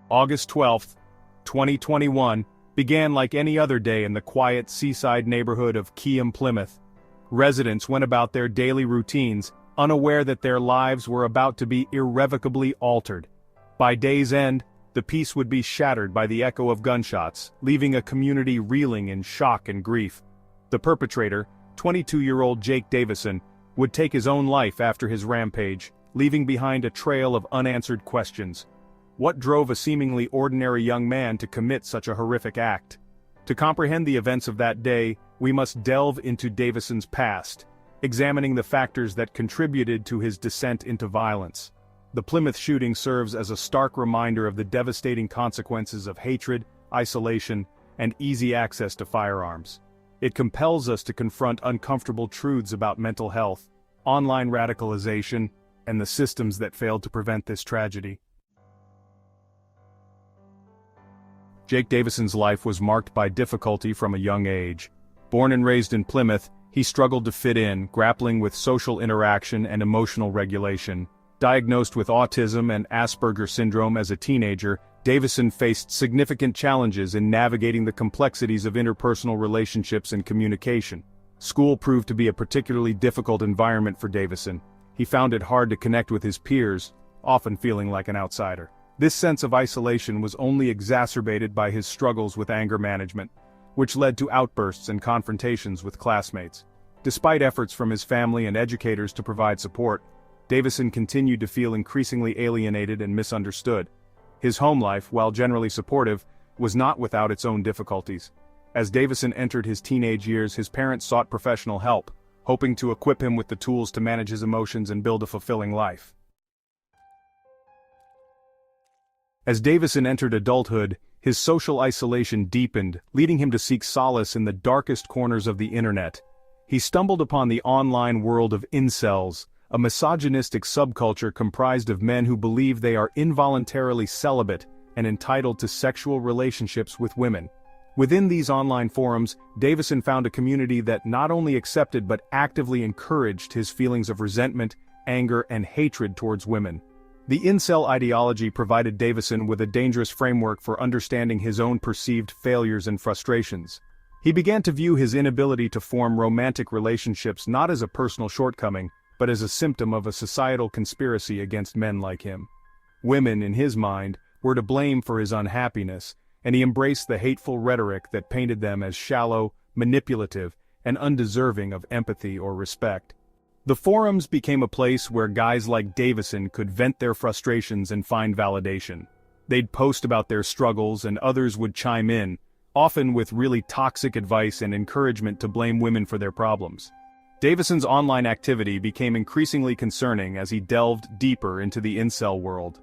August 12, 2021, began like any other day in the quiet seaside neighborhood of Keyham, Plymouth. Residents went about their daily routines, unaware that their lives were about to be irrevocably altered. By day's end, the peace would be shattered by the echo of gunshots, leaving a community reeling in shock and grief. The perpetrator, 22-year-old Jake Davison, would take his own life after his rampage, leaving behind a trail of unanswered questions. What drove a seemingly ordinary young man to commit such a horrific act? To comprehend the events of that day, we must delve into Davison's past, examining the factors that contributed to his descent into violence. The Plymouth shooting serves as a stark reminder of the devastating consequences of hatred, isolation, and easy access to firearms. It compels us to confront uncomfortable truths about mental health, online radicalization, and the systems that failed to prevent this tragedy. Jake Davison's life was marked by difficulty from a young age. Born and raised in Plymouth, he struggled to fit in, grappling with social interaction and emotional regulation. Diagnosed with autism and Asperger syndrome as a teenager, Davison faced significant challenges in navigating the complexities of interpersonal relationships and communication. School proved to be a particularly difficult environment for Davison. He found it hard to connect with his peers, often feeling like an outsider. This sense of isolation was only exacerbated by his struggles with anger management, which led to outbursts and confrontations with classmates. Despite efforts from his family and educators to provide support, Davison continued to feel increasingly alienated and misunderstood. His home life, while generally supportive, was not without its own difficulties. As Davison entered his teenage years, his parents sought professional help, hoping to equip him with the tools to manage his emotions and build a fulfilling life. As Davison entered adulthood, his social isolation deepened, leading him to seek solace in the darkest corners of the internet. He stumbled upon the online world of incels, a misogynistic subculture comprised of men who believe they are involuntarily celibate and entitled to sexual relationships with women. Within these online forums, Davison found a community that not only accepted but actively encouraged his feelings of resentment, anger, and hatred towards women. The Incel ideology provided Davison with a dangerous framework for understanding his own perceived failures and frustrations. He began to view his inability to form romantic relationships not as a personal shortcoming, but as a symptom of a societal conspiracy against men like him. Women, in his mind, were to blame for his unhappiness, and he embraced the hateful rhetoric that painted them as shallow, manipulative, and undeserving of empathy or respect. The forums became a place where guys like Davison could vent their frustrations and find validation. They'd post about their struggles and others would chime in, often with really toxic advice and encouragement to blame women for their problems. Davison's online activity became increasingly concerning as he delved deeper into the incel world.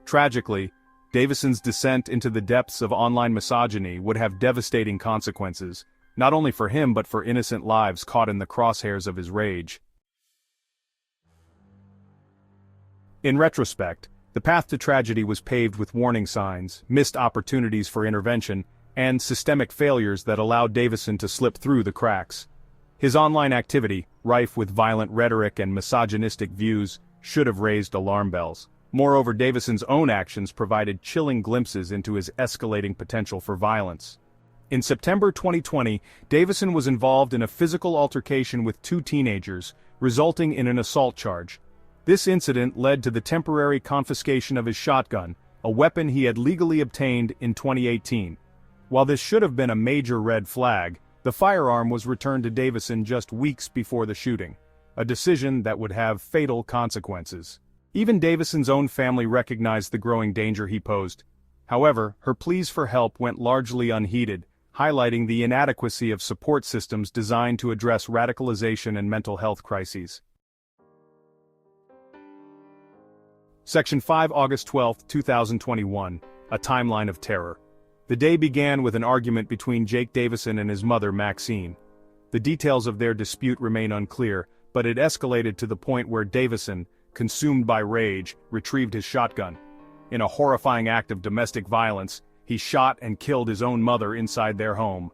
Tragically, Davison's descent into the depths of online misogyny would have devastating consequences, not only for him but for innocent lives caught in the crosshairs of his rage. In retrospect, the path to tragedy was paved with warning signs, missed opportunities for intervention, and systemic failures that allowed Davison to slip through the cracks. His online activity, rife with violent rhetoric and misogynistic views, should have raised alarm bells. Moreover, Davison's own actions provided chilling glimpses into his escalating potential for violence. In September 2020, Davison was involved in a physical altercation with two teenagers, resulting in an assault charge. This incident led to the temporary confiscation of his shotgun, a weapon he had legally obtained in 2018. While this should have been a major red flag, the firearm was returned to Davison just weeks before the shooting, a decision that would have fatal consequences. Even Davison's own family recognized the growing danger he posed. However, her pleas for help went largely unheeded, highlighting the inadequacy of support systems designed to address radicalization and mental health crises. Section 5, August 12, 2021, A Timeline of Terror. The day began with an argument between Jake Davison and his mother, Maxine. The details of their dispute remain unclear, but it escalated to the point where Davison, consumed by rage, retrieved his shotgun. In a horrifying act of domestic violence, he shot and killed his own mother inside their home.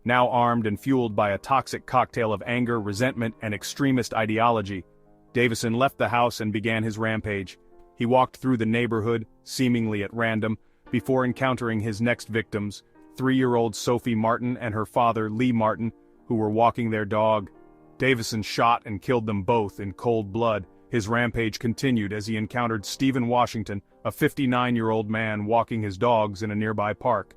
Now armed and fueled by a toxic cocktail of anger, resentment, and extremist ideology, Davison left the house and began his rampage. He walked through the neighborhood, seemingly at random, before encountering his next victims, 3-year-old Sophie Martin and her father Lee Martin, who were walking their dog. Davison shot and killed them both in cold blood. His rampage continued as he encountered Stephen Washington, a 59-year-old man walking his dogs in a nearby park.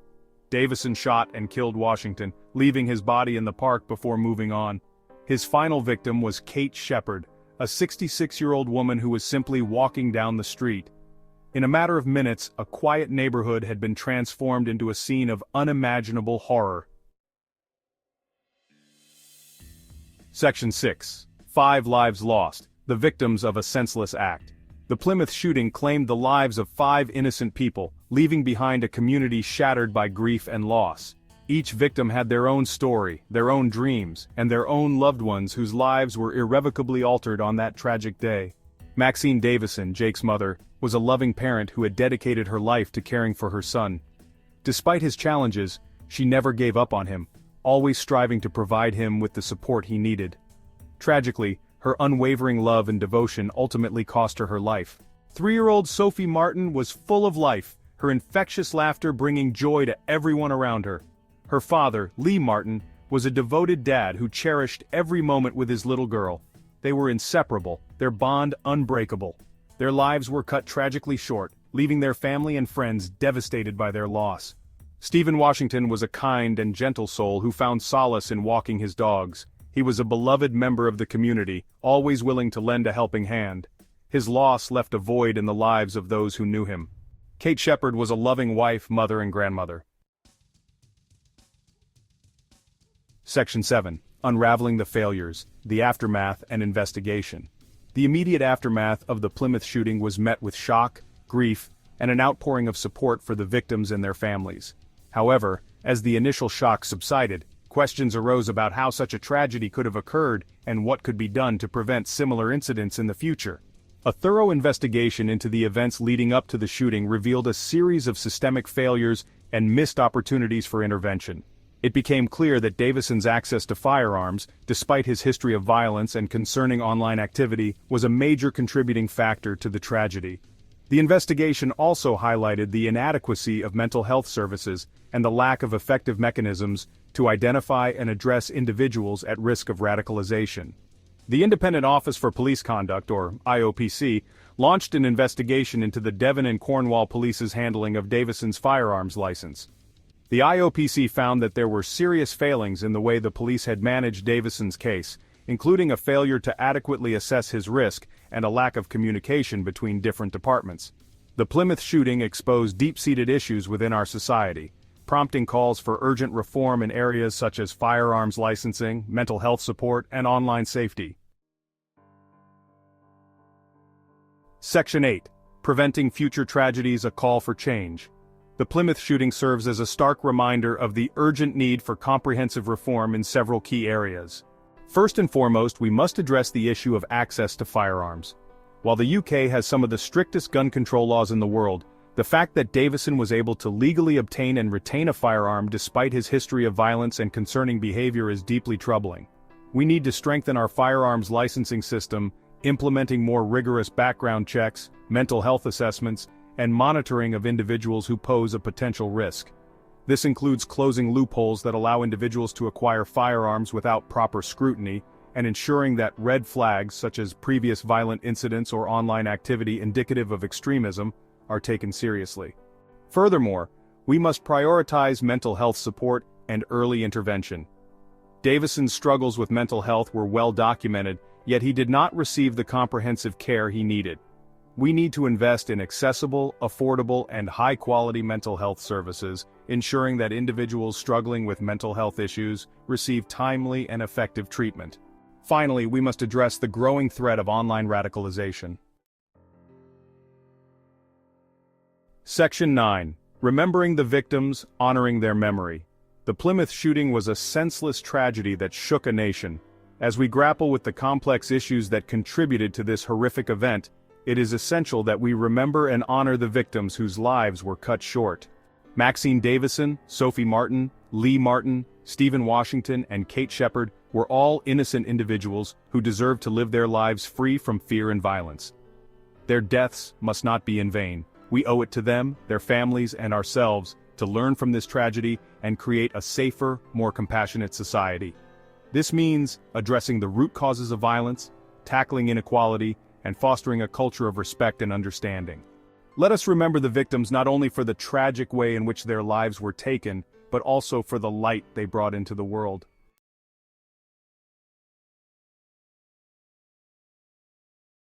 Davison shot and killed Washington, leaving his body in the park before moving on. His final victim was Kate Shepard, a 66-year-old woman who was simply walking down the street. In a matter of minutes, a quiet neighborhood had been transformed into a scene of unimaginable horror. Section 6. 5 Lives Lost, the Victims of a Senseless Act. The Plymouth shooting claimed the lives of 5 innocent people, leaving behind a community shattered by grief and loss. Each victim had their own story, their own dreams, and their own loved ones whose lives were irrevocably altered on that tragic day. Maxine Davison, Jake's mother, was a loving parent who had dedicated her life to caring for her son. Despite his challenges, she never gave up on him, always striving to provide him with the support he needed. Tragically, her unwavering love and devotion ultimately cost her life. 3-year-old Sophie Martin was full of life, her infectious laughter bringing joy to everyone around her. Her father, Lee Martin, was a devoted dad who cherished every moment with his little girl. They were inseparable, their bond unbreakable. Their lives were cut tragically short, leaving their family and friends devastated by their loss. Stephen Washington was a kind and gentle soul who found solace in walking his dogs. He was a beloved member of the community, always willing to lend a helping hand. His loss left a void in the lives of those who knew him. Kate Shepard was a loving wife, mother, and grandmother. Section 7. Unraveling the Failures, the Aftermath and Investigation. The immediate aftermath of the Plymouth shooting was met with shock, grief, and an outpouring of support for the victims and their families. However, as the initial shock subsided, questions arose about how such a tragedy could have occurred and what could be done to prevent similar incidents in the future. A thorough investigation into the events leading up to the shooting revealed a series of systemic failures and missed opportunities for intervention. It became clear that Davison's access to firearms, despite his history of violence and concerning online activity, was a major contributing factor to the tragedy. The investigation also highlighted the inadequacy of mental health services and the lack of effective mechanisms to identify and address individuals at risk of radicalization. The Independent Office for Police Conduct, or IOPC, launched an investigation into the Devon and Cornwall Police's handling of Davison's firearms license. The IOPC found that there were serious failings in the way the police had managed Davison's case, including a failure to adequately assess his risk and a lack of communication between different departments. The Plymouth shooting exposed deep-seated issues within our society, prompting calls for urgent reform in areas such as firearms licensing, mental health support, and online safety. Section 8. Preventing Future Tragedies, a Call for Change. The Plymouth shooting serves as a stark reminder of the urgent need for comprehensive reform in several key areas. First and foremost, we must address the issue of access to firearms. While the UK has some of the strictest gun control laws in the world, the fact that Davison was able to legally obtain and retain a firearm despite his history of violence and concerning behavior is deeply troubling. We need to strengthen our firearms licensing system, implementing more rigorous background checks, mental health assessments, and monitoring of individuals who pose a potential risk. This includes closing loopholes that allow individuals to acquire firearms without proper scrutiny, and ensuring that red flags such as previous violent incidents or online activity indicative of extremism are taken seriously. Furthermore, we must prioritize mental health support and early intervention. Davison's struggles with mental health were well documented, yet he did not receive the comprehensive care he needed. We need to invest in accessible, affordable, and high-quality mental health services, ensuring that individuals struggling with mental health issues receive timely and effective treatment. Finally, we must address the growing threat of online radicalization. Section 9. Remembering the Victims, Honoring Their Memory. The Plymouth shooting was a senseless tragedy that shook a nation. As we grapple with the complex issues that contributed to this horrific event, it is essential that we remember and honor the victims whose lives were cut short. Maxine Davison, Sophie Martin, Lee Martin, Stephen Washington, and Kate Shepard were all innocent individuals who deserved to live their lives free from fear and violence. Their deaths must not be in vain. We owe it to them, their families, and ourselves to learn from this tragedy and create a safer, more compassionate society. This means addressing the root causes of violence, tackling inequality, and fostering a culture of respect and understanding. Let us remember the victims not only for the tragic way in which their lives were taken, but also for the light they brought into the world.